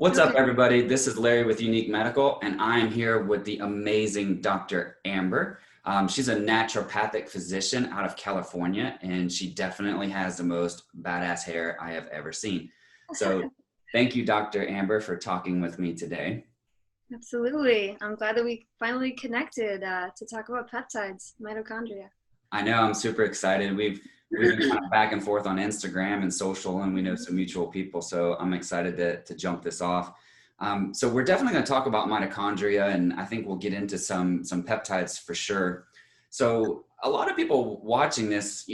What's up, Okay. everybody? This is Larry with Yunique Medical, and I'm here with the amazing Dr. Amber. She's a naturopathic physician out of California, and she definitely has the most badass hair I have ever seen. So, thank you, Dr. Amber, for talking with me today. Absolutely. I'm glad that we finally connected to talk about peptides, mitochondria. I know I'm super excited. We've been kind of back and forth on Instagram and social, and we know some mutual people. So I'm excited to jump this off. So we're definitely going to talk about mitochondria, and I think we'll get into some peptides for sure. So a lot of people watching this,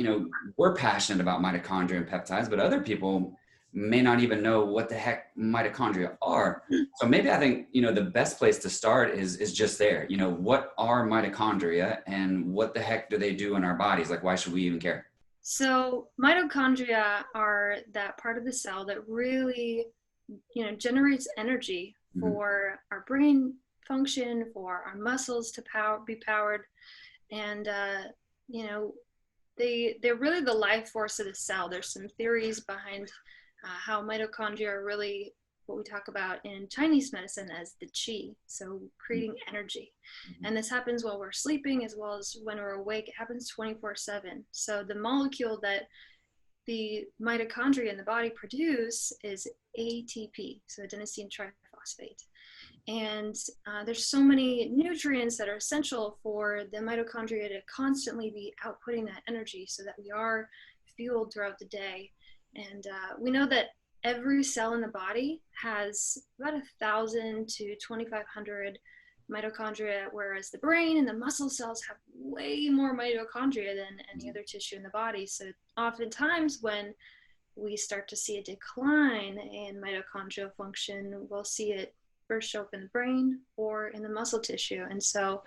we're passionate about mitochondria and peptides, but other people may not even know what the heck mitochondria are. So maybe I think, the best place to start is just there. What are mitochondria and what the heck do they do in our bodies? Like, why should we even care? So mitochondria are that part of the cell that really, generates energy Mhm. for our brain function, for our muscles to be powered. And, you know, they're really the life force of the cell. There's some theories behind how mitochondria are really what we talk about in Chinese medicine as the qi, so creating energy. Mhm. And this happens while we're sleeping as well as when we're awake. It happens 24/7. So the molecule that the mitochondria in the body produce is ATP, so adenosine triphosphate. And there's so many nutrients that are essential for the mitochondria to constantly be outputting that energy so that we are fueled throughout the day. And we know that every cell in the body has about 1,000 to 2,500 mitochondria, whereas the brain and the muscle cells have way more mitochondria than any other tissue in the body. So oftentimes when we start to see a decline in mitochondrial function, we'll see it first show up in the brain or in the muscle tissue. And so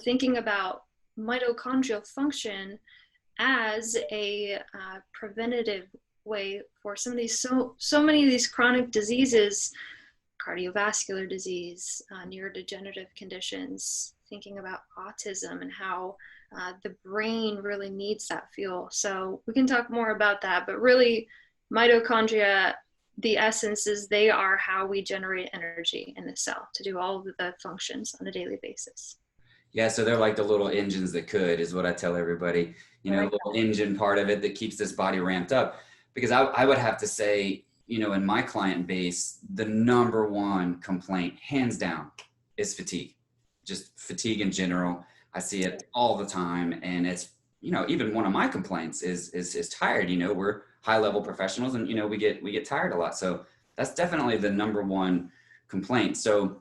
thinking about mitochondrial function as a preventative way for some of these so many of these chronic diseases, cardiovascular disease, neurodegenerative conditions, thinking about autism and how the brain really needs that fuel. So we can talk more about that, but really mitochondria, the essence is they are how we generate energy in the cell to do all of the functions on a daily basis. Yeah, so they're like the little engines that could, is what I tell everybody. I The like little engine part of it that keeps this body ramped up. Because I would have to say, in my client base, the number one complaint, hands down, is fatigue. Just fatigue in general. I see it all the time, and it's even one of my complaints is tired. We're high level professionals, and we get tired a lot. So that's definitely the number one complaint. So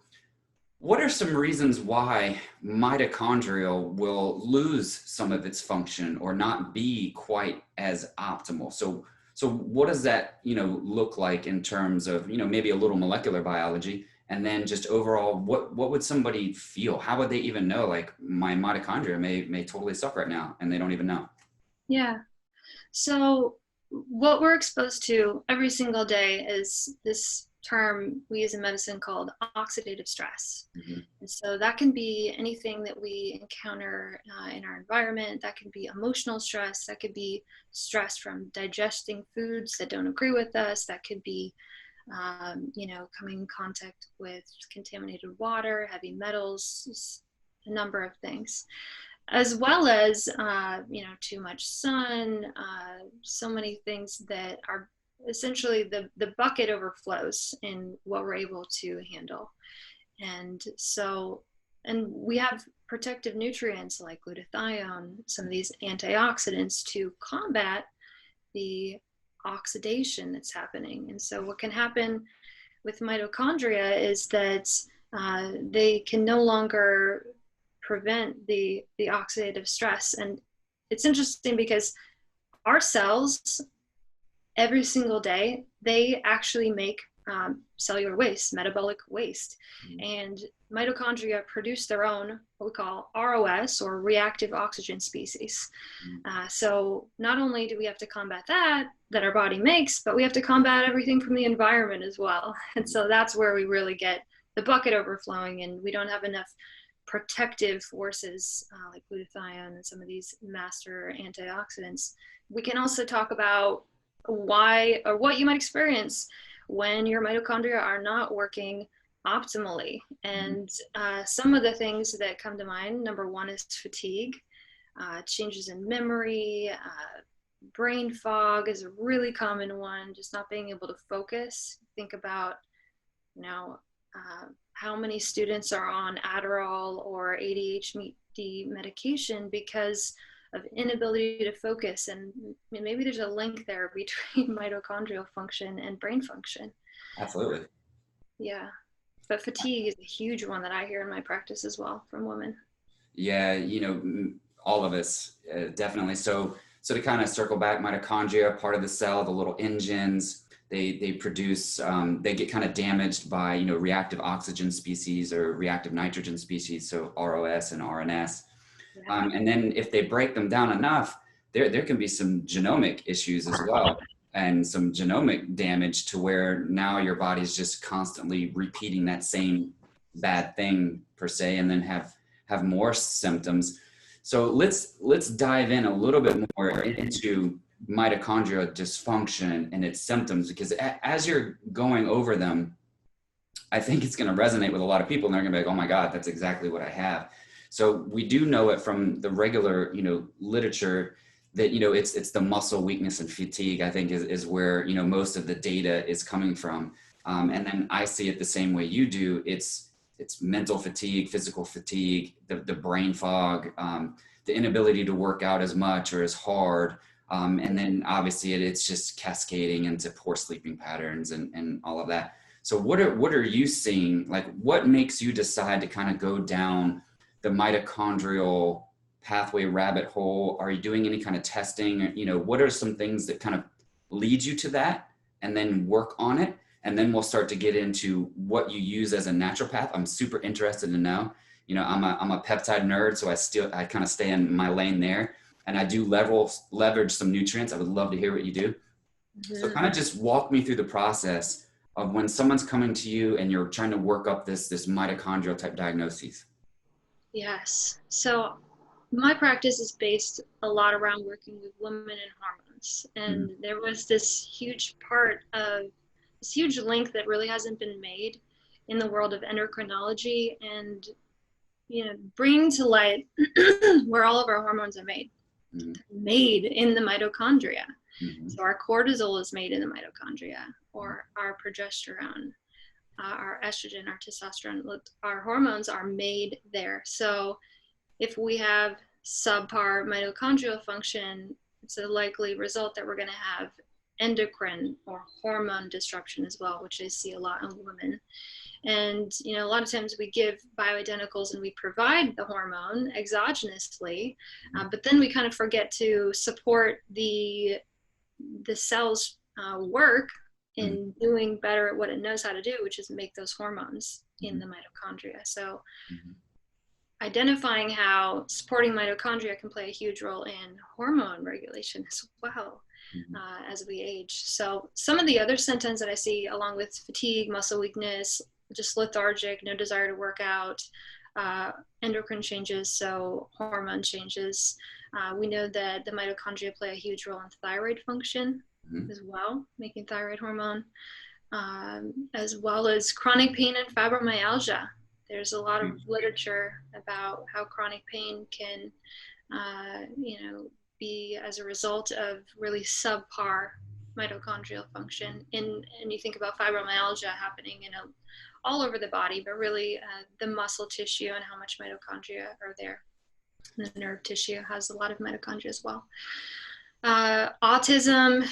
what are some reasons why mitochondrial will lose some of its function or not be quite as optimal? So what does that, look like in terms of, maybe a little molecular biology, and then just overall, what would somebody feel? How would they even know, like, my mitochondria may totally suck right now and they don't even know? Yeah. So what we're exposed to every single day is this term we use in medicine called oxidative stress. Mhm. And so that can be anything that we encounter in our environment. That can be emotional stress. That could be stress from digesting foods that don't agree with us. That could be, coming in contact with contaminated water, heavy metals, a number of things, as well as too much sun, so many things that are essentially the bucket overflows in what we're able to handle. And so, and we have protective nutrients like glutathione, some of these antioxidants to combat the oxidation that's happening. And so what can happen with mitochondria is that they can no longer prevent the oxidative stress. And it's interesting because our cells every single day, they actually make cellular waste, metabolic waste. Mhm. And mitochondria produce their own, what we call ROS, or reactive oxygen species. So not only do we have to combat that our body makes, but we have to combat everything from the environment as well. And so that's where we really get the bucket overflowing, and we don't have enough protective forces like glutathione and some of these master antioxidants. We can also talk about why or what you might experience when your mitochondria are not working optimally. And some of the things that come to mind, number one is fatigue, changes in memory, brain fog is a really common one, just not being able to focus. Think about, you know, how many students are on Adderall or ADHD medication because of inability to focus. And maybe there's a link there between mitochondrial function and brain function. Absolutely. Yeah. But fatigue is a huge one that I hear in my practice as well from women. Yeah, you know, all of us, definitely. So to kind of circle back, mitochondria, part of the cell, the little engines, they produce, they get kind of damaged by, you know, reactive oxygen species or reactive nitrogen species, so ROS and RNS. Yeah. And then if they break them down enough, there can be some genomic issues as well, and some genomic damage to where now your body's just constantly repeating that same bad thing per se, and then have more symptoms. So let's dive in a little bit more into mitochondrial dysfunction and its symptoms, because as you're going over them, I think it's going to resonate with a lot of people, and they're going to be like, oh my God, that's exactly what I have. So we do know it from the regular, you know, literature that, you know, it's the muscle weakness and fatigue, I think is where, you know, most of the data is coming from. And then I see it the same way you do. It's mental fatigue, physical fatigue, the brain fog, the inability to work out as much or as hard. And then obviously it's just cascading into poor sleeping patterns and all of that. So what are you seeing? Like, what makes you decide to kind of go down the mitochondrial pathway rabbit hole? Are you doing any kind of testing? You know, what are some things that kind of lead you to that, and then work on it? And then we'll start to get into what you use as a naturopath. I'm super interested to know. You know, I'm a peptide nerd, so I kind of stay in my lane there, and I do leverage some nutrients. I would love to hear what you do. So kind of just walk me through the process of when someone's coming to you and you're trying to work up this mitochondrial type diagnoses. Yes. So my practice is based a lot around working with women and hormones. And there was this huge link that really hasn't been made in the world of endocrinology, and, you know, bringing to light where all of our hormones are made in the mitochondria. So our cortisol is made in the mitochondria, or our progesterone, our estrogen, our testosterone, our hormones are made there. So if we have subpar mitochondrial function, it's a likely result that we're going to have endocrine or hormone disruption as well, which I see a lot in women. And, you know, a lot of times we give bioidenticals and we provide the hormone exogenously, but then we kind of forget to support the cell's work in doing better at what it knows how to do, which is make those hormones in the mitochondria. So identifying how supporting mitochondria can play a huge role in hormone regulation as well as we age. So some of the other symptoms that I see, along with fatigue, muscle weakness, just lethargic, no desire to work out, endocrine changes, so hormone changes. We know that the mitochondria play a huge role in thyroid function as well, making thyroid hormone, as well as chronic pain and fibromyalgia. There's a lot of literature about how chronic pain can, you know, be as a result of really subpar mitochondrial function. And you think about fibromyalgia happening in all over the body, but really the muscle tissue and how much mitochondria are there. And the nerve tissue has a lot of mitochondria as well. Autism,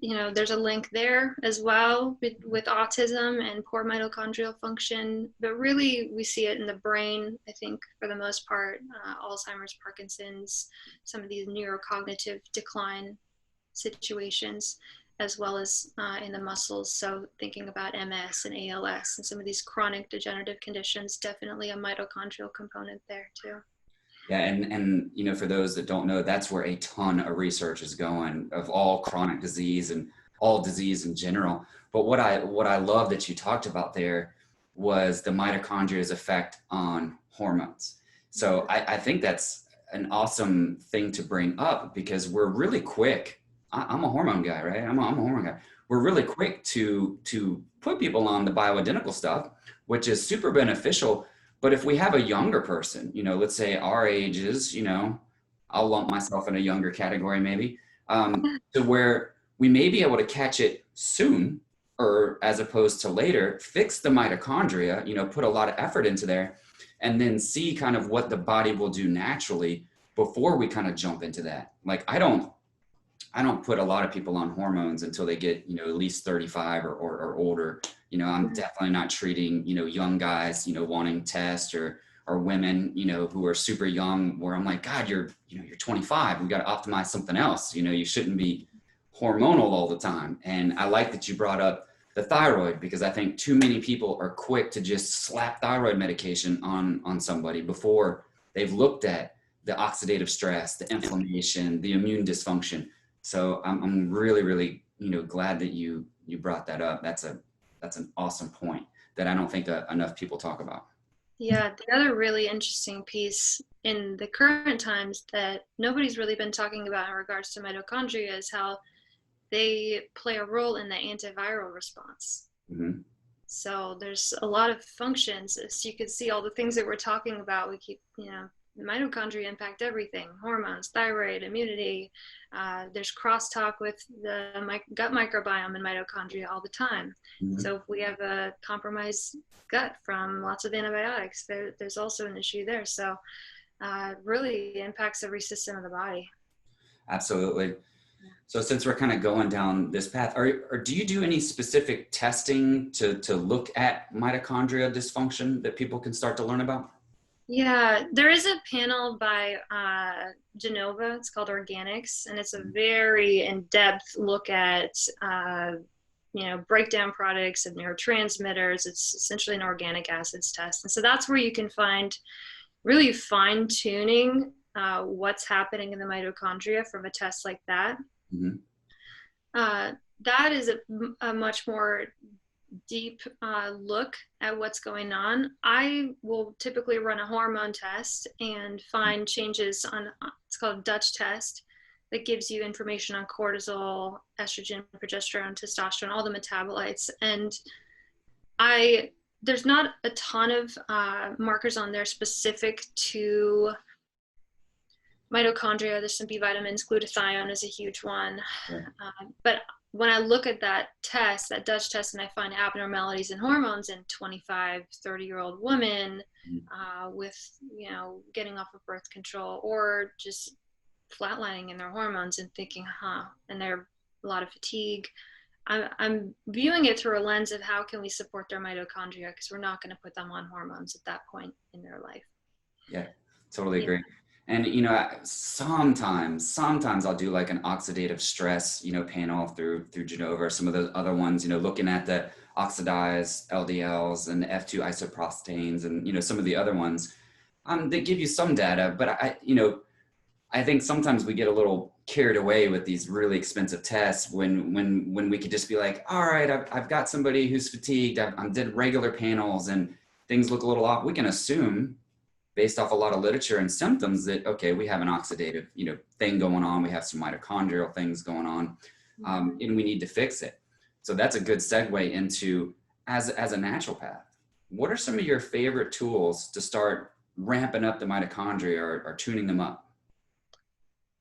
you know, there's a link there as well with autism and poor mitochondrial function, but really we see it in the brain, I think, for the most part. Alzheimer's, Parkinson's, some of these neurocognitive decline situations, as well as in the muscles. So thinking about MS and ALS and some of these chronic degenerative conditions, definitely a mitochondrial component there too. Yeah, and you know, for those that don't know, that's where a ton of research is going, of all chronic disease and all disease in general. But what I love that you talked about there was the mitochondria's effect on hormones. So I think that's an awesome thing to bring up, because we're really quick. I'm a hormone guy, right? I'm a hormone guy. we're really quick to put people on the bioidentical stuff, which is super beneficial. But if we have a younger person, let's say our ages, I'll lump myself in a younger category maybe, to where we may be able to catch it soon, or as opposed to later, fix the mitochondria, put a lot of effort into there, and then see kind of what the body will do naturally before we kind of jump into that. Like I don't put a lot of people on hormones until they get, at least 35 or older. I'm definitely not treating, young guys, wanting tests, or women, who are super young, where I'm like, God, you're 25. We got to optimize something else. You shouldn't be hormonal all the time. And I like that you brought up the thyroid, because I think too many people are quick to just slap thyroid medication on somebody before they've looked at the oxidative stress, the inflammation, the immune dysfunction. So I'm really, really, glad that you brought that up. That's an awesome point that I don't think enough people talk about. Yeah, the other really interesting piece in the current times that nobody's really been talking about in regards to mitochondria is how they play a role in the antiviral response. Mm-hmm. So there's a lot of functions. As you can see, all the things that we're talking about, we keep, mitochondria impact everything: hormones, thyroid, immunity. There's crosstalk with the gut microbiome and mitochondria all the time. Mm-hmm. So if we have a compromised gut from lots of antibiotics, there's also an issue there. So really impacts every system of the body. Absolutely. So since we're kind of going down this path, or do you do any specific testing to look at mitochondria dysfunction that people can start to learn about? Yeah, there is a panel by Genova. It's called Organics, and it's a very in-depth look at breakdown products and neurotransmitters. It's essentially an organic acids test, and so that's where you can find really fine-tuning what's happening in the mitochondria from a test like that. Mm-hmm. That is a much more deep look at what's going on. I will typically run a hormone test and find changes on, it's called a Dutch test, that gives you information on cortisol, estrogen, progesterone, testosterone, all the metabolites. And there's not a ton of markers on there specific to mitochondria. There's some B vitamins. Glutathione is a huge one. Yeah. But when I look at that test, that Dutch test, and I find abnormalities in hormones in 25, 30-year-old women with, getting off of birth control or just flatlining in their hormones, and thinking, and they're a lot of fatigue. I'm viewing it through a lens of how can we support their mitochondria, because we're not going to put them on hormones at that point in their life. Yeah, totally agree. And, sometimes I'll do like an oxidative stress, panel through Genova, or some of those other ones, looking at the oxidized LDLs and the F2 isoprostanes and, some of the other ones that give you some data. But I think sometimes we get a little carried away with these really expensive tests when we could just be like, all right, I've got somebody who's fatigued. I did regular panels and things look a little off. We can assume, based off a lot of literature and symptoms, that, okay, we have an oxidative, thing going on. We have some mitochondrial things going on, and we need to fix it. So that's a good segue into, as a naturopath, what are some of your favorite tools to start ramping up the mitochondria or tuning them up?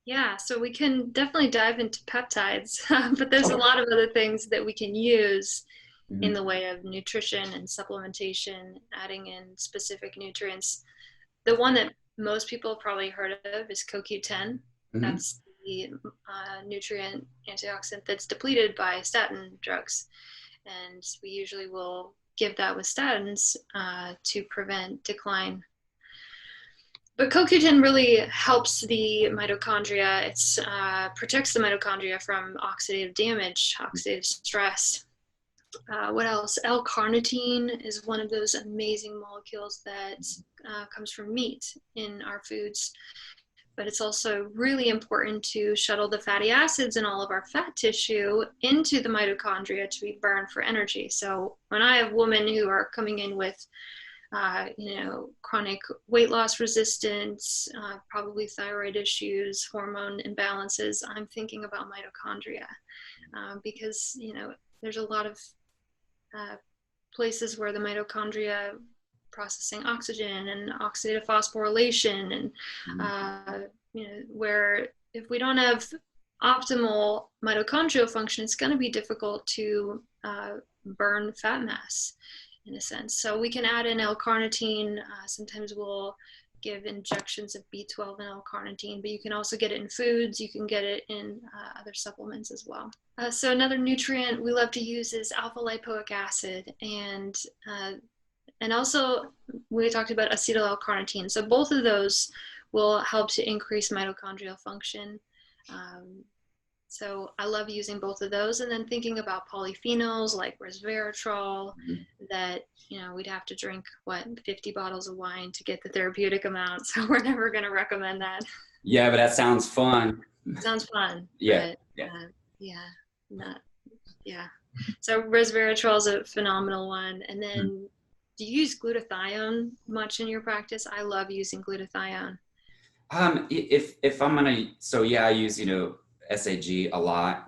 Yeah, so we can definitely dive into peptides, but there's a lot of other things that we can use in the way of nutrition and supplementation, adding in specific nutrients. The one that most people have probably heard of is CoQ10. That's the nutrient antioxidant that's depleted by statin drugs. And we usually will give that with statins to prevent decline. But CoQ10 really helps the mitochondria. It protects the mitochondria from oxidative damage, oxidative stress. What else? L-carnitine is one of those amazing molecules that comes from meat in our foods. But it's also really important to shuttle the fatty acids in all of our fat tissue into the mitochondria to be burned for energy. So when I have women who are coming in with chronic weight loss resistance, probably thyroid issues, hormone imbalances, I'm thinking about mitochondria because, there's a lot of places where the mitochondria processing oxygen and oxidative phosphorylation and, where if we don't have optimal mitochondrial function, it's going to be difficult to burn fat mass in a sense. So we can add in L-carnitine. Sometimes we'll give injections of B12 and L-carnitine, but you can also get it in foods. You can get it in other supplements as well. So another nutrient we love to use is alpha lipoic acid, and also we talked about acetyl L-carnitine. So both of those will help to increase mitochondrial function. So I love using both of those, and then thinking about polyphenols like resveratrol that, we'd have to drink 50 bottles of wine to get the therapeutic amount. So we're never going to recommend that. Yeah, but that sounds fun. Sounds fun. Yeah. But, yeah. So resveratrol is a phenomenal one. And then do you use glutathione much in your practice? I love using glutathione. If I'm gonna, I use, SAG a lot,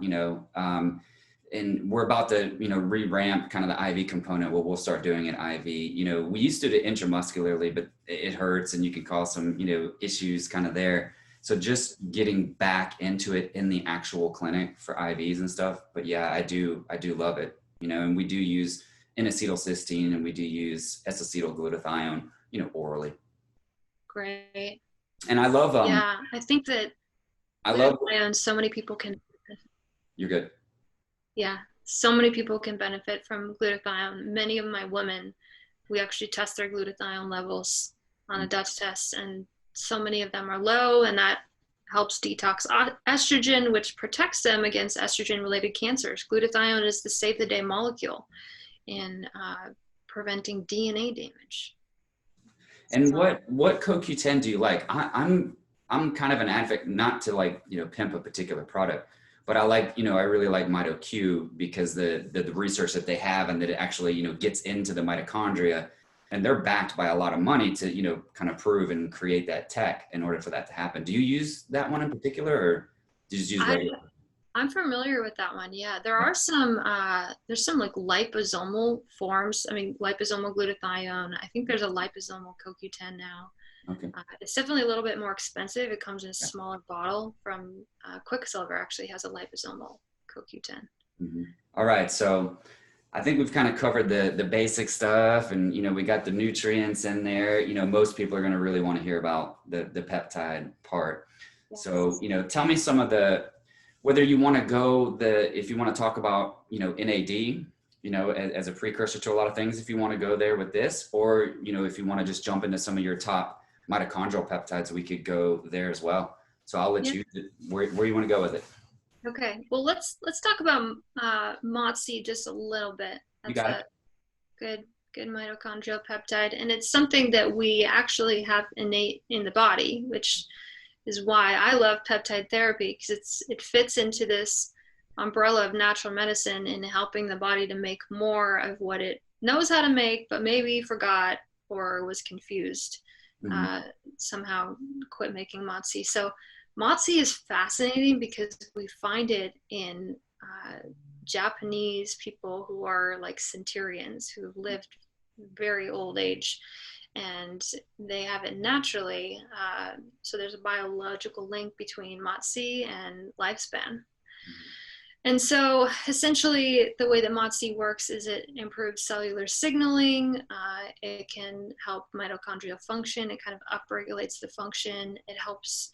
and we're about to, re-ramp kind of the IV component. What we'll start doing at IV, we used to do it intramuscularly, but it hurts and you can cause some, issues kind of there. So just getting back into it in the actual clinic for IVs and stuff. But yeah, I do love it, and we do use N-acetylcysteine and we do use S-acetylglutathione, orally. Great. And I love, I think that so many people can. You're good. Yeah, so many people can benefit from glutathione. Many of my women, we actually test their glutathione levels on a Dutch test, and so many of them are low, and that helps detox estrogen, which protects them against estrogen-related cancers. Glutathione is the save-the-day molecule in preventing DNA damage. And what CoQ10 do you like? I'm kind of an advocate, not to pimp a particular product, but I really like MitoQ because the research that they have and that it actually, gets into the mitochondria, and they're backed by a lot of money to, kind of prove and create that tech in order for that to happen. Do you use that one in particular, or do you just use regular? I'm familiar with that one. Yeah, there are some, there's some liposomal forms. I mean, liposomal glutathione. I think there's a liposomal CoQ10 now. Okay. It's definitely a little bit more expensive. It comes in a smaller bottle from Quicksilver actually has a liposomal CoQ10. Mm-hmm. All right. So I think we've kind of covered the basic stuff, and, we got the nutrients in there. Most people are going to really want to hear about the peptide part. Yes. So, tell me some of whether you want to go if you want to talk about, NAD, as a precursor to a lot of things, if you want to go there with this, or, if you want to just jump into some of your top mitochondrial peptides, we could go there as well. So I'll let you, where you want to go with it. Okay. Well, let's talk about MOTS just a little bit. That's a good mitochondrial peptide. And it's something that we actually have innate in the body, which is why I love peptide therapy, because it fits into this umbrella of natural medicine in helping the body to make more of what it knows how to make, but maybe forgot or was confused. Somehow quit making MOTS. So MOTS is fascinating because we find it in Japanese people who are like centurions who have lived very old age, and they have it naturally. So there's a biological link between MOTS and lifespan. And so essentially the way that MOTS works is it improves cellular signaling. It can help mitochondrial function. It kind of upregulates the function. It helps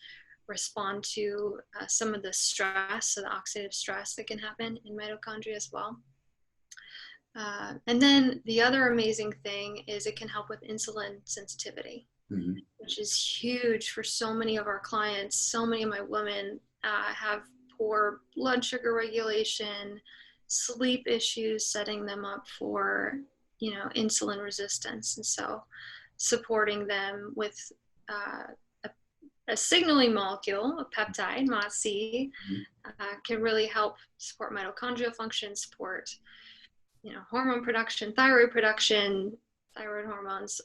respond to some of the stress, so the oxidative stress that can happen in mitochondria as well. And then the other amazing thing is it can help with insulin sensitivity, which is huge for so many of our clients. So many of my women have poor blood sugar regulation, sleep issues, setting them up for, insulin resistance. And so supporting them with a signaling molecule, a peptide, MOTS, can really help support mitochondrial function, support, hormone production, thyroid hormones,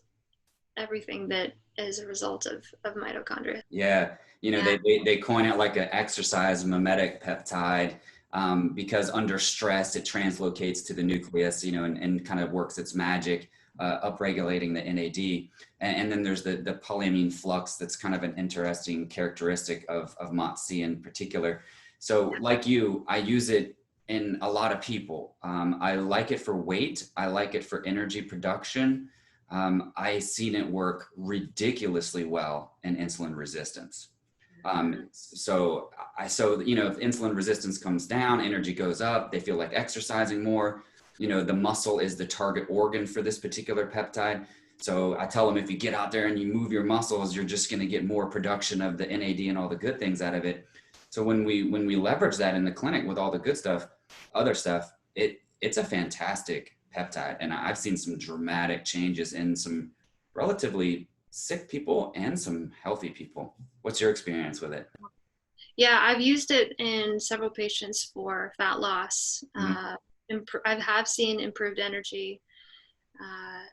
everything that is a result of mitochondria. Yeah, Yeah. they coin it like an exercise mimetic peptide, because under stress it translocates to the nucleus, and kind of works its magic, upregulating the NAD. And then there's the polyamine flux that's kind of an interesting characteristic of MOTS-c in particular. So like you, I use it in a lot of people. I like it for weight. I like it for energy production. I seen it work ridiculously well in insulin resistance. So if insulin resistance comes down, energy goes up, they feel like exercising more. The muscle is the target organ for this particular peptide. So I tell them, if you get out there and you move your muscles, you're just going to get more production of the NAD and all the good things out of it. So when we leverage that in the clinic with all the good stuff, other stuff, it's a fantastic peptide. And I've seen some dramatic changes in some relatively sick people and some healthy people. What's your experience with it? Yeah, I've used it in several patients for fat loss. I have seen improved energy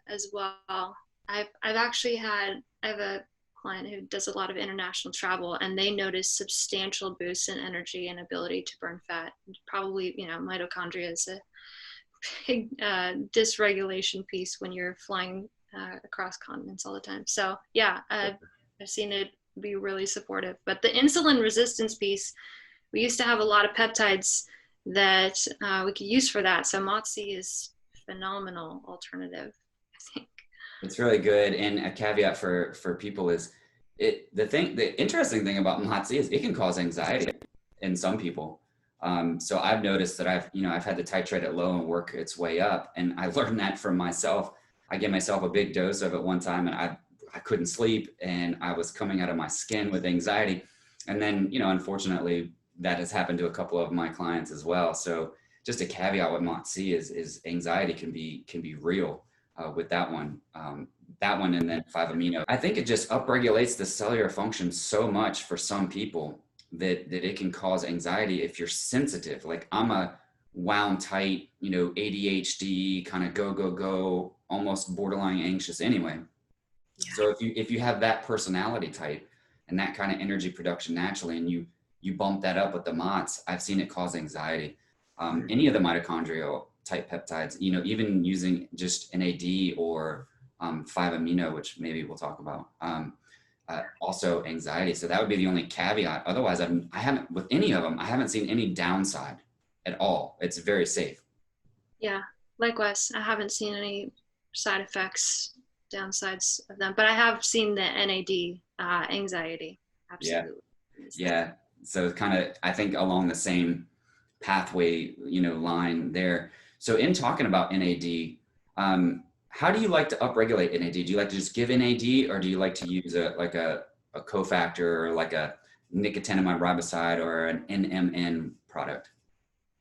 as well. I have a client who does a lot of international travel, and they notice substantial boosts in energy and ability to burn fat. Probably, mitochondria is a big dysregulation piece when you're flying across continents all the time. So yeah, I've seen it be really supportive. But the insulin resistance piece, we used to have a lot of peptides that we could use for that. So MOTS-c is a phenomenal alternative, I think. It's really good. And a caveat for people is the interesting thing about MOTS-c is it can cause anxiety in some people. So I've noticed that I've had to titrate it low and work its way up. And I learned that from myself. I gave myself a big dose of it one time, and I couldn't sleep, and I was coming out of my skin with anxiety. And then, unfortunately, that has happened to a couple of my clients as well. So just a caveat with MOTS-c is anxiety can be real with that one. And then 5-amino. I think it just upregulates the cellular function so much for some people that it can cause anxiety if you're sensitive. Like I'm a wound tight, ADHD kind of go, almost borderline anxious anyway. Yeah. So if you have that personality type and that kind of energy production naturally, and you bump that up with the MOTS, I've seen it cause anxiety. Any of the mitochondrial type peptides, even using just NAD or 5-amino, which maybe we'll talk about, also anxiety. So that would be the only caveat. Otherwise, I haven't, with any of them, I haven't seen any downside at all. It's very safe. Yeah, likewise. I haven't seen any side effects, downsides of them, but I have seen the NAD anxiety. Absolutely. Yeah. So kind of, I think along the same pathway, line there. So in talking about NAD, how do you like to upregulate NAD? Do you like to just give NAD, or do you like to use a cofactor, or like a nicotinamide riboside, or an NMN product?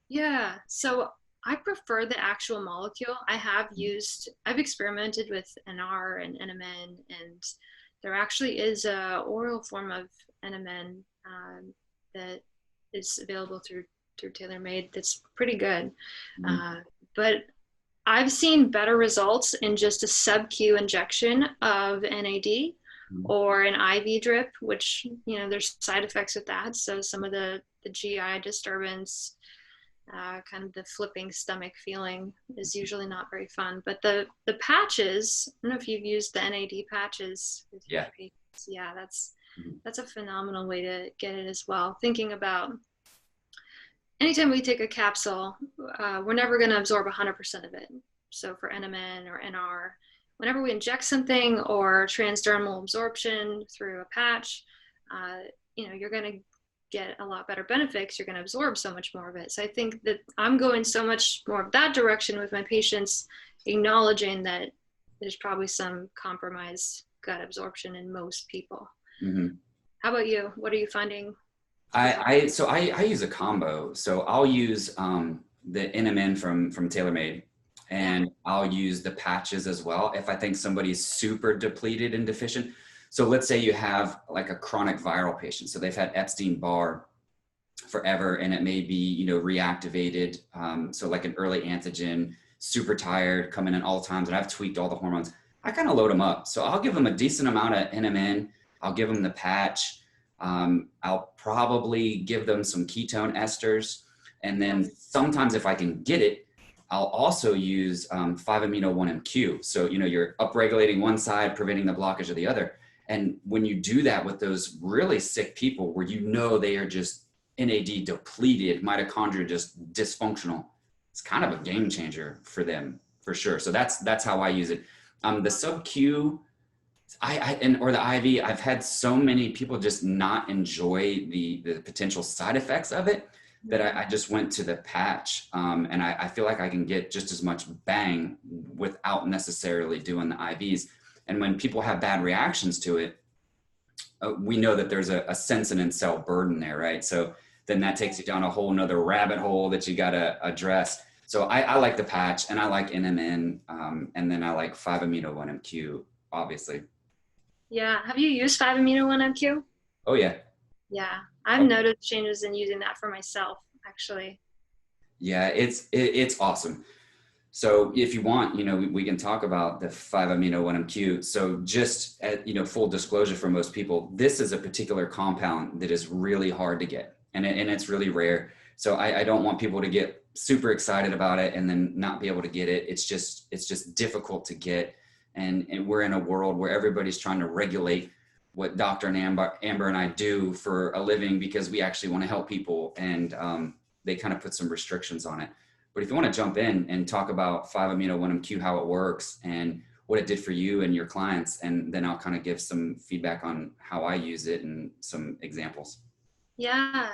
Yeah, so I prefer the actual molecule. I've experimented with NR and NMN, and there actually is a oral form of NMN that is available through TaylorMade that's pretty good. But I've seen better results in just a sub-Q injection of NAD or an IV drip, which, there's side effects with that. So some of the GI disturbance, kind of the flipping stomach feeling is usually not very fun. But the patches, I don't know if you've used the NAD patches with your patients. Yeah, that's a phenomenal way to get it as well. Thinking about anytime we take a capsule, we're never going to absorb 100% of it. So for NMN or NR, whenever we inject something or transdermal absorption through a patch, you're going to get a lot better benefits. You're going to absorb so much more of it. So I think that I'm going so much more of that direction with my patients, acknowledging that there's probably some compromised gut absorption in most people. How about you? What are you finding? I use a combo. So I'll use the NMN from TaylorMade, and I'll use the patches as well if I think somebody's super depleted and deficient. So let's say you have like a chronic viral patient. So they've had Epstein-Barr forever, and it may be, reactivated. So like an early antigen, super tired, coming in all times, and I've tweaked all the hormones. I kind of load them up. So I'll give them a decent amount of NMN. I'll give them the patch. I'll probably give them some ketone esters. And then sometimes if I can get it, I'll also use 5-amino-1-MQ. So, you're upregulating one side, preventing the blockage of the other. And when you do that with those really sick people where they are just NAD depleted, mitochondria just dysfunctional, it's kind of a game changer for them, for sure. So that's how I use it. The sub-Q, or the IV, I've had so many people just not enjoy the potential side effects of it that I just went to the patch. And I feel like I can get just as much bang without necessarily doing the IVs. And when people have bad reactions to it, we know that there's a sense cell burden there, right? So then that takes you down a whole nother rabbit hole that you got to address. So I like the patch, and I like NMN, and then I like 5-amino-1-MQ, obviously. Yeah. Have you used 5-amino-1-MQ? Oh yeah. Yeah. I've noticed changes in using that for myself, actually. Yeah, it's awesome. So if you want, we can talk about the 5-amino-1-MQ. So just at, full disclosure for most people, this is a particular compound that is really hard to get, and it's really rare. So I don't want people to get super excited about it and then not be able to get it. It's just difficult to get. And we're in a world where everybody's trying to regulate what Dr. and Amber and I do for a living, because we actually want to help people, and they kind of put some restrictions on it. But if you want to jump in and talk about 5-amino-1-MQ, how it works and what it did for you and your clients, and then I'll kind of give some feedback on how I use it and some examples. Yeah.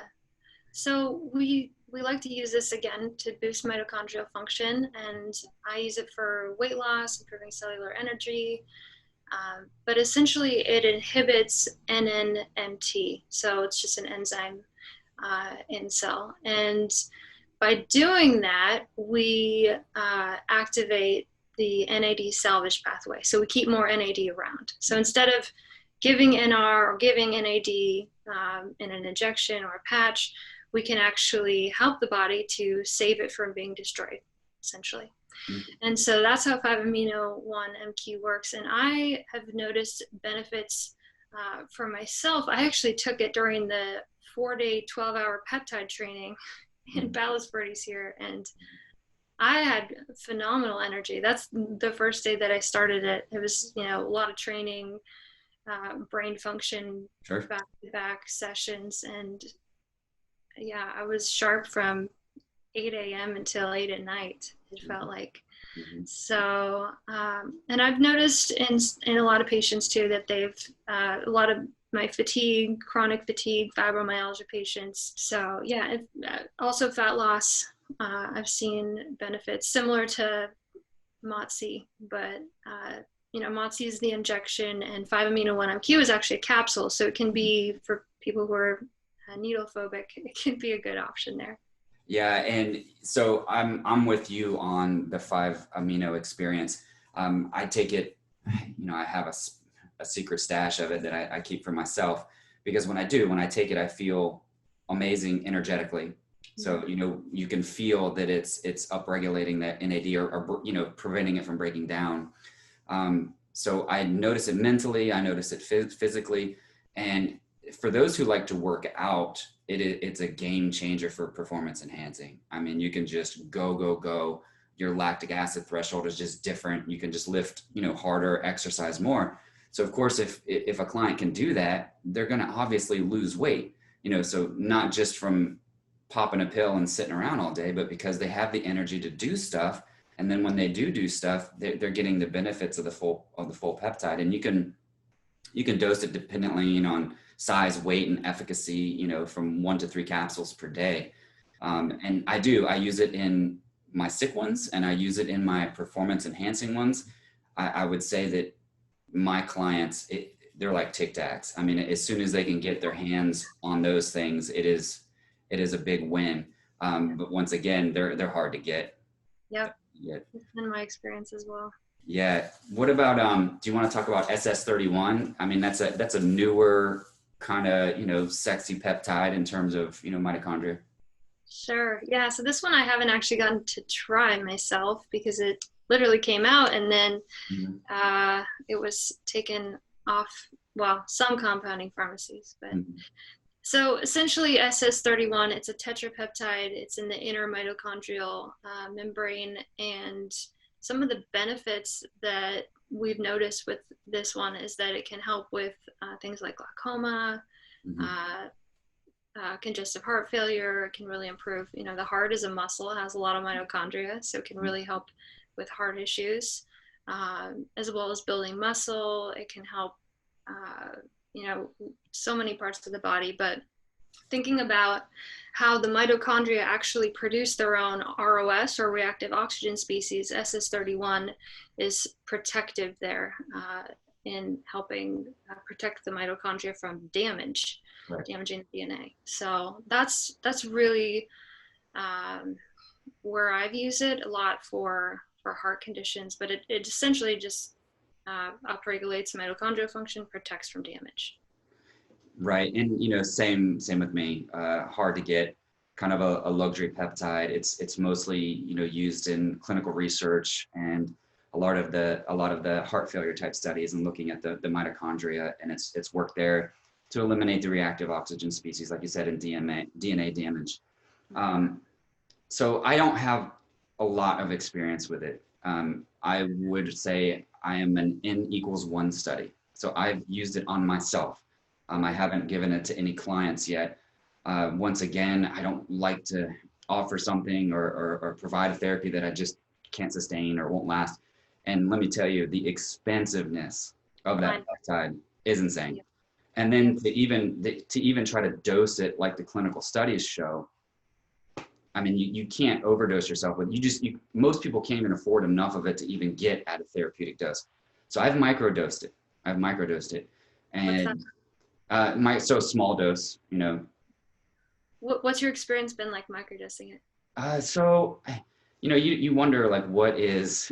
So we like to use this again to boost mitochondrial function, and I use it for weight loss, improving cellular energy. But essentially it inhibits NNMT. So it's just an enzyme in cell. And by doing that, we activate the NAD salvage pathway. So we keep more NAD around. So instead of giving NR or giving NAD in an injection or a patch, we can actually help the body to save it from being destroyed, essentially. And so that's how 5-amino-1-MQ works. And I have noticed benefits for myself. I actually took it during the 4-day, 12-hour peptide training in Palos Verdes here, and I had phenomenal energy. That's the first day that I started it. It was, a lot of training, brain function, Sure. back-to-back sessions, and yeah, I was sharp from 8 a.m. until 8 at night, it felt like. So, and I've noticed in a lot of patients too that they've, a lot of my fatigue, chronic fatigue, fibromyalgia patients. So yeah, also fat loss. I've seen benefits similar to Motzi, but Motzi is the injection, and 5-amino-1-MQ is actually a capsule. So it can be, for people who are needle phobic, it can be a good option there. Yeah, and so I'm with you on the 5-amino experience. I take it, I have a secret stash of it that I keep for myself, because when I take it, I feel amazing energetically. So, you can feel that it's upregulating that NAD or preventing it from breaking down. So I notice it mentally, I notice it physically. And for those who like to work out, it's a game changer for performance enhancing. I mean, you can just go. Your lactic acid threshold is just different. You can just lift, harder, exercise more. So of course, if a client can do that, they're going to obviously lose weight, so not just from popping a pill and sitting around all day, but because they have the energy to do stuff. And then when they do stuff, they're getting the benefits of the full peptide. And you can dose it dependently on size, weight, and efficacy, from 1 to 3 capsules per day. And I use it in my sick ones, and I use it in my performance enhancing ones. I would say that my clients, they're like Tic Tacs. I mean, as soon as they can get their hands on those things, it is a big win. But once again, they're hard to get. Yep. It's been my experience as well. Yeah. What about, do you want to talk about SS31? I mean, that's a newer kind of, sexy peptide in terms of, mitochondria. Sure. Yeah. So this one I haven't actually gotten to try myself, because it literally came out, and then Mm-hmm. it was taken off, well, some compounding pharmacies. But Mm-hmm. so essentially SS31, it's a tetrapeptide. It's in the inner mitochondrial membrane, and some of the benefits that we've noticed with this one is that it can help with things like glaucoma, Mm-hmm. uh, congestive heart failure. It can really improve, the heart is a muscle, it has a lot of mitochondria, so it can really help with heart issues, as well as building muscle. It can help, so many parts of the body. But thinking about how the mitochondria actually produce their own ROS, or reactive oxygen species, SS31 is protective there, in helping protect the mitochondria from Right. damaging the DNA. So that's really where I've used it a lot for heart conditions. But it essentially just upregulates mitochondrial function, protects from damage. Right. And, same with me. Hard to get, kind of a luxury peptide. It's mostly, used in clinical research and a lot of the heart failure type studies, and looking at the mitochondria and its work there to eliminate the reactive oxygen species, like you said, in DNA damage. So I don't have a lot of experience with it. I would say I am an N=1 study. So I've used it on myself. I haven't given it to any clients yet. Once again, I don't like to offer something or provide a therapy that I just can't sustain or won't last. And let me tell you, the expensiveness of that peptide is insane. And then to even try to dose it like the clinical studies show, I mean, you can't overdose yourself, but most people can't even afford enough of it to even get at a therapeutic dose. So I've microdosed it. What's that? And so small dose, What's your experience been like microdosing it? So, you wonder, like, what is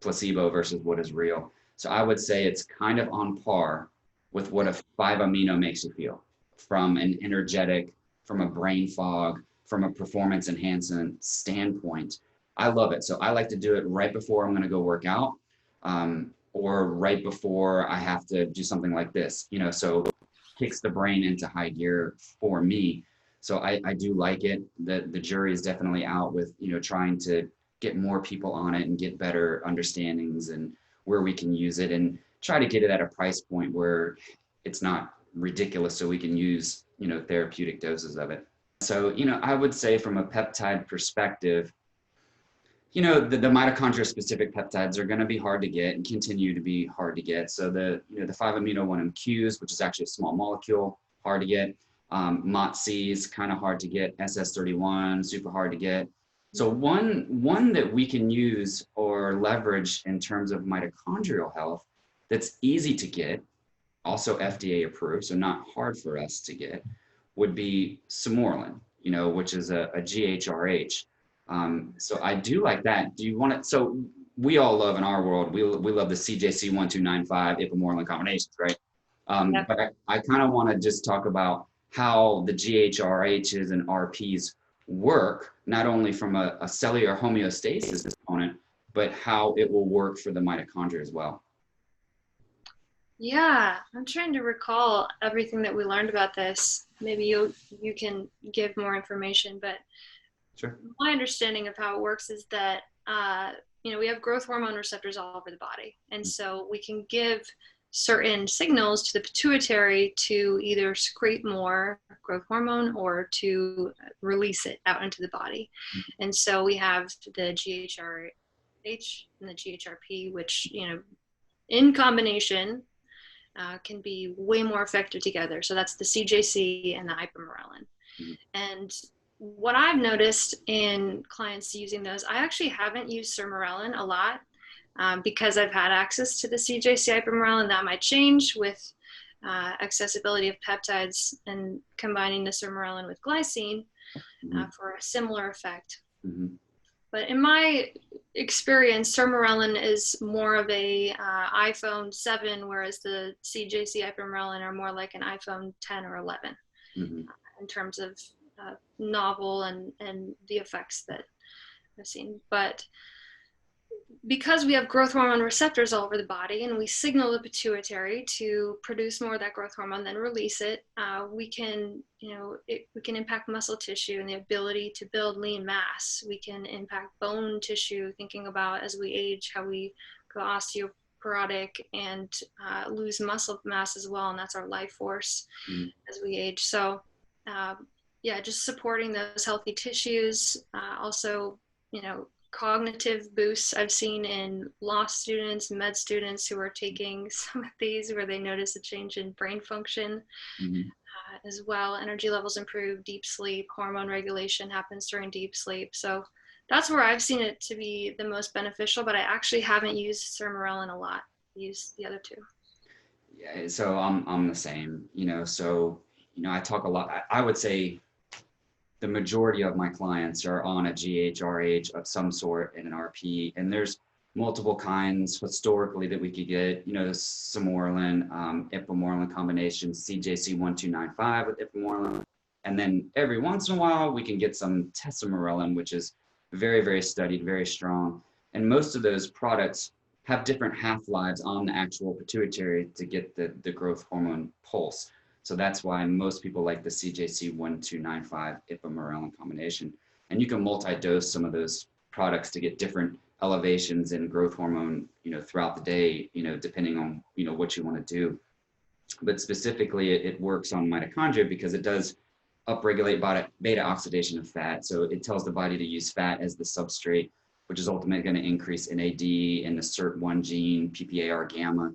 placebo versus what is real. So I would say it's kind of on par with what a 5-amino makes you feel, from an energetic, from a brain fog, from a performance enhancement standpoint. I love it. So I like to do it right before I'm going to go work out, or right before I have to do something like this, so kicks the brain into high gear for me. So I do like it. The jury is definitely out with, trying to get more people on it and get better understandings and where we can use it, and try to get it at a price point where it's not ridiculous, so we can use, therapeutic doses of it. So, I would say from a peptide perspective, the mitochondria specific peptides are going to be hard to get and continue to be hard to get. So the 5-amino 1-MQs, which is actually a small molecule, hard to get. MOTC is kind of hard to get. SS31, super hard to get. So one that we can use or leverage in terms of mitochondrial health that's easy to get, also FDA approved, so not hard for us to get, would be Sermorelin, which is a GHRH. So I do like that. Do you want to? So we all love, in our world, we love the CJC1295 ipamorelin combinations, right? But I kind of want to just talk about how the GHRHs and RPs work, not only from a cellular homeostasis component, but how it will work for the mitochondria as well. Yeah, I'm trying to recall everything that we learned about this. Maybe you can give more information, but Sure. my understanding of how it works is that we have growth hormone receptors all over the body, and so we can give certain signals to the pituitary to either secrete more growth hormone or to release it out into the body. And so we have the GHRH and the GHRP, which, in combination, can be way more effective together. So that's the CJC and the ipamorelin. And what I've noticed in clients using those, I actually haven't used Sermorelin a lot, because I've had access to the CJC ipamorelin. That might change with accessibility of peptides and combining the Sermorelin with glycine for a similar effect. But in my experience, Sermorelin is more of a iPhone 7, whereas the CJC ipamorelin are more like an iPhone 10 or 11 in terms of novel and the effects that I've seen. But because we have growth hormone receptors all over the body and we signal the pituitary to produce more of that growth hormone, then release it, we can, we can impact muscle tissue and the ability to build lean mass. We can impact bone tissue, thinking about as we age, how we go osteoporotic and lose muscle mass as well. And that's our life force as we age. So yeah, just supporting those healthy tissues. Also, cognitive boosts I've seen in law students, med students who are taking some of these where they notice a change in brain function as well. Energy levels improve, deep sleep, hormone regulation happens during deep sleep. So that's where I've seen it to be the most beneficial, but I actually haven't used Sermorelin a lot. I used the other two. Yeah, so I'm the same, I talk a lot. I would say the majority of my clients are on a GH, RH of some sort and an RP, and there's multiple kinds historically that we could get, the Sermorelin, Ipamorelin combination, CJC1295 with Ipamorelin. And then every once in a while we can get some Tesamorelin, which is very, very studied, very strong. And most of those products have different half-lives on the actual pituitary to get the growth hormone pulse. So that's why most people like the CJC1295 Ipamorelin combination. And you can multi-dose some of those products to get different elevations in growth hormone, throughout the day, depending on, what you want to do. But specifically, it works on mitochondria because it does upregulate beta oxidation of fat. So it tells the body to use fat as the substrate, which is ultimately going to increase NAD and the SIRT1 gene, PPAR gamma,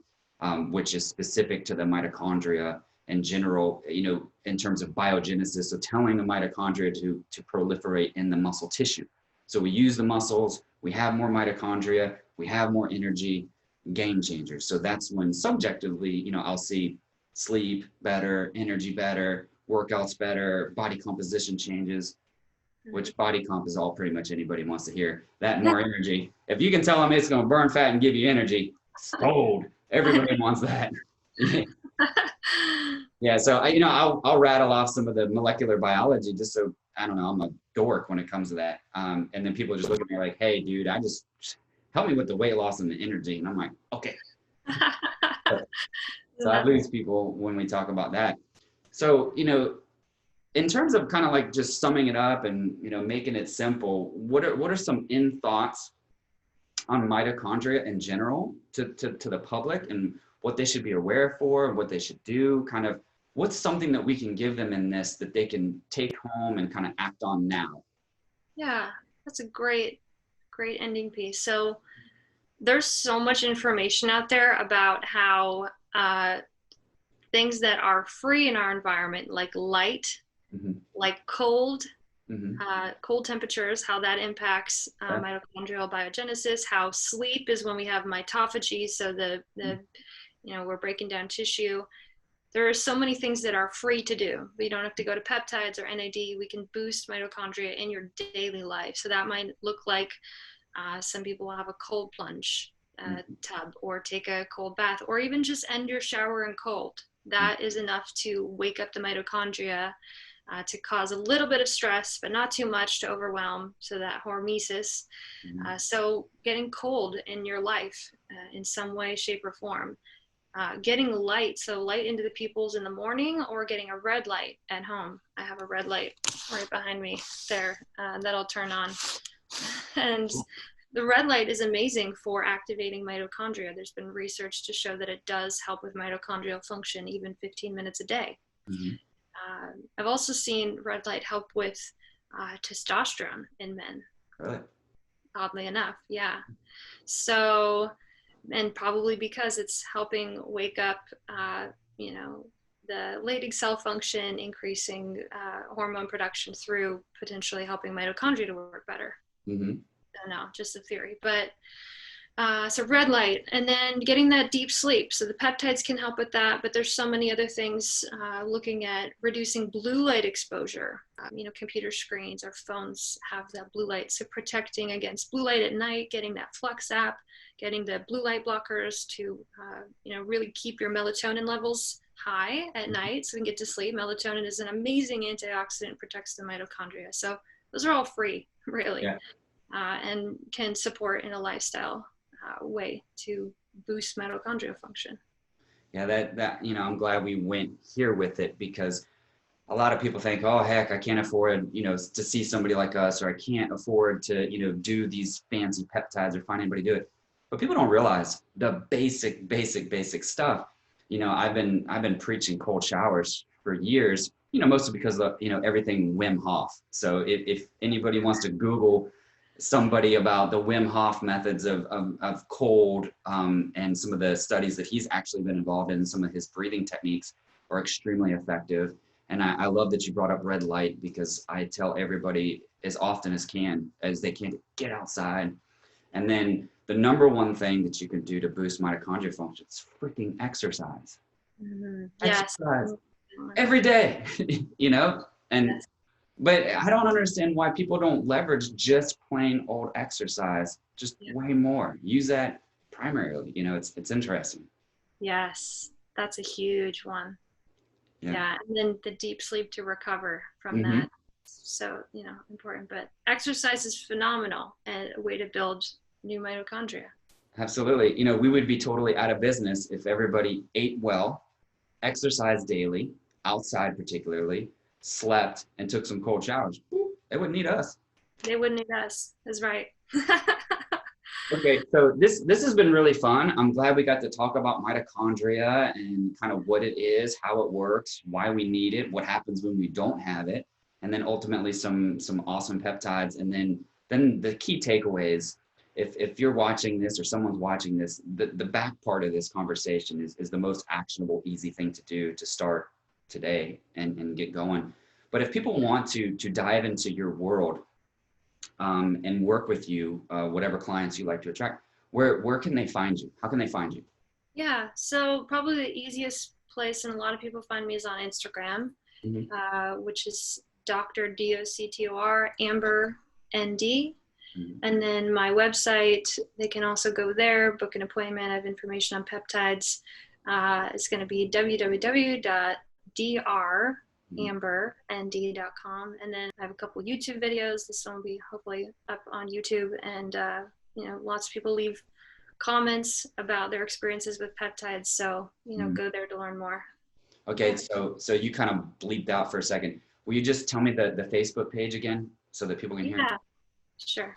which is specific to the mitochondria in general, in terms of biogenesis. So telling the mitochondria to proliferate in the muscle tissue. So we use the muscles, we have more mitochondria, we have more energy, game changers. So that's when subjectively, I'll see sleep better, energy better, workouts better, body composition changes, which body comp is all pretty much anybody wants to hear. That and more energy. If you can tell them it's going to burn fat and give you energy, everybody wants that. Yeah, so I'll rattle off some of the molecular biology just so, I don't know, I'm a dork when it comes to that. And then people just look at me like, hey, dude, help me with the weight loss and the energy. And I'm like, okay. So I lose people when we talk about that. So, in terms of kind of like just summing it up and, making it simple, what are some thoughts on mitochondria in general to the public and what they should be aware for, what they should do, kind of what's something that we can give them in this that they can take home and kind of act on now? Yeah, that's a great ending piece. So there's so much information out there about how things that are free in our environment, like light, like cold, cold temperatures, how that impacts mitochondrial biogenesis, how sleep is when we have mitophagy, so we're breaking down tissue. There are so many things that are free to do. We don't have to go to peptides or NAD. We can boost mitochondria in your daily life. So that might look like some people will have a cold plunge tub or take a cold bath, or even just end your shower in cold. That is enough to wake up the mitochondria to cause a little bit of stress, but not too much to overwhelm, so that hormesis. So getting cold in your life in some way, shape, or form. Getting light, so light into the pupils in the morning, or getting a red light at home. I have a red light right behind me there that'll turn on. And the red light is amazing for activating mitochondria. There's been research to show that it does help with mitochondrial function, even 15 minutes a day. I've also seen red light help with testosterone in men. Really? Oddly enough, yeah. So, and probably because it's helping wake up, the Leydig cell function, increasing hormone production through potentially helping mitochondria to work better. I don't know, just a theory. But so red light, and then getting that deep sleep. So the peptides can help with that, but there's so many other things, looking at reducing blue light exposure. Computer screens or phones have that blue light. So protecting against blue light at night, getting that Flux app, getting the blue light blockers to, really keep your melatonin levels high at night so you can get to sleep. Melatonin is an amazing antioxidant, protects the mitochondria. So those are all free, really. Yeah. And can support in a lifestyle way to boost mitochondrial function. Yeah, that I'm glad we went here with it, because a lot of people think, oh heck, I can't afford, to see somebody like us, or I can't afford to, do these fancy peptides or find anybody do it. But people don't realize the basic stuff. I've been preaching cold showers for years, mostly because of, everything Wim Hof. So if anybody wants to Google somebody about the Wim Hof methods of cold, and some of the studies that he's actually been involved in, some of his breathing techniques are extremely effective. And I love that you brought up red light, because I tell everybody as often as they can, to get outside. And then the number one thing that you can do to boost mitochondrial function is freaking exercise. Mm-hmm. Yes. Exercise every day, and yes. But I don't understand why people don't leverage just plain old exercise, just way more. Use that primarily, it's interesting. Yes, that's a huge one. Yeah. And then the deep sleep to recover from that. So, important. But exercise is phenomenal and a way to build new mitochondria. Absolutely. We would be totally out of business if everybody ate well, exercised daily, outside particularly, slept, and took some cold showers. They wouldn't need us. They wouldn't need us. That's right. Okay, so this has been really fun. I'm glad we got to talk about mitochondria and kind of what it is, how it works, why we need it, what happens when we don't have it, and then ultimately some awesome peptides. And then the key takeaways, if you're watching this or someone's watching this, the back part of this conversation is the most actionable, easy thing to do to start today and get going. But if people want to dive into your world, and work with you, whatever clients you like to attract, where can they find you? How can they find you? Yeah, so probably the easiest place, and a lot of people find me, is on Instagram, which is Dr. DOCTOR Amber ND. And then my website, they can also go there, book an appointment. I have information on peptides. It's going to be www.drambernd.com. And then I have a couple YouTube videos. This one will be hopefully up on YouTube. And, lots of people leave comments about their experiences with peptides. So, go there to learn more. Okay. So you kind of bleeped out for a second. Will you just tell me the Facebook page again so that people can hear? Yeah, sure.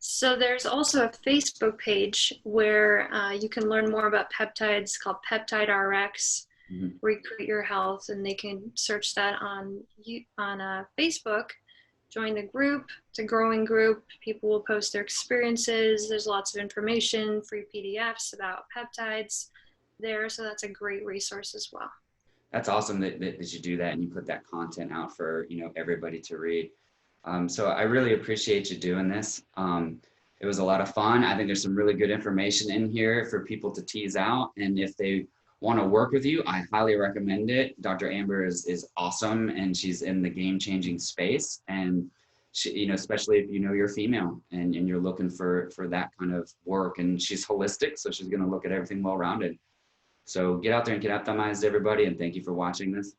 So there's also a Facebook page where you can learn more about peptides, called Peptide RX. Recruit Your Health, and they can search that on Facebook. Join the group. It's a growing group. People will post their experiences. There's lots of information, free PDFs about peptides there, so that's a great resource as well. That's awesome that you do that and you put that content out for everybody to read. So I really appreciate you doing this. It was a lot of fun. I think there's some really good information in here for people to tease out, and if they want to work with you, I highly recommend it. Dr. Amber is awesome, and she's in the game-changing space. And she, especially if you're female and you're looking for that kind of work, and she's holistic, so she's going to look at everything well-rounded. So get out there and get optimized, everybody, and thank you for watching this.